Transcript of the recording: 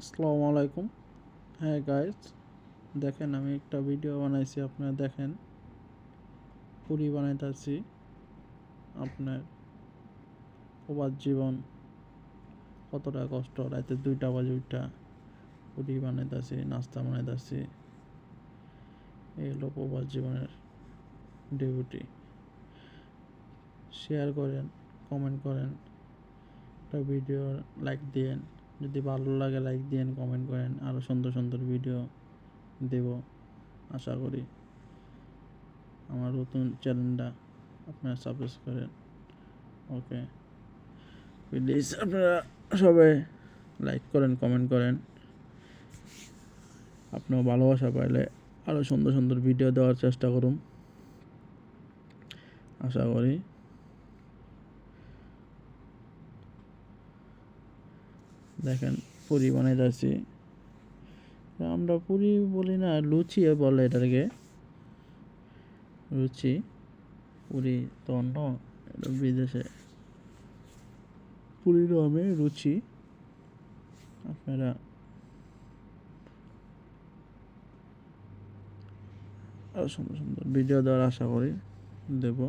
আসসালামু আলাইকুম। হ্যাঁ গাইজ, দেখেন আমি একটা ভিডিও বানাইছি, আপনারা দেখেন। পুরি বানাইতেছি, আপনার প্রবাস জীবন কতটা কষ্ট। রাতে 2টা বাজে উঠা পুরি বানাইতেছি, নাস্তা বানাইতেছি। এই হলো প্রবাস জীবনের ডিউটি। শেয়ার করেন, কমেন্ট করেন, একটা ভিডিও লাইক দিয়েন। যদি ভালো লাগে লাইক দিয়েন, কমেন্ট করেন। আরও সুন্দর সুন্দর ভিডিও দেব আশা করি। আমার নতুন চ্যানেলটা আপনারা সাবস্ক্রাইব করেন। ওকে, প্লিজ আপনারা সবাই লাইক করেন, কমেন্ট করেন। আপনার ভালোবাসা পাইলে আরও সুন্দর সুন্দর ভিডিও দেওয়ার চেষ্টা করুন আশা করি। দেখেন পুরি বানাইতেছি, আমরা পুরি বলি না, লুচি বলে এটাকে। লুচি, পুরি তো অন্য, এটা বিদেশে। পুরি নামে রুচি। আপনারা আরও সুন্দর সুন্দর ভিডিও দেওয়ার আশা করি, দেব।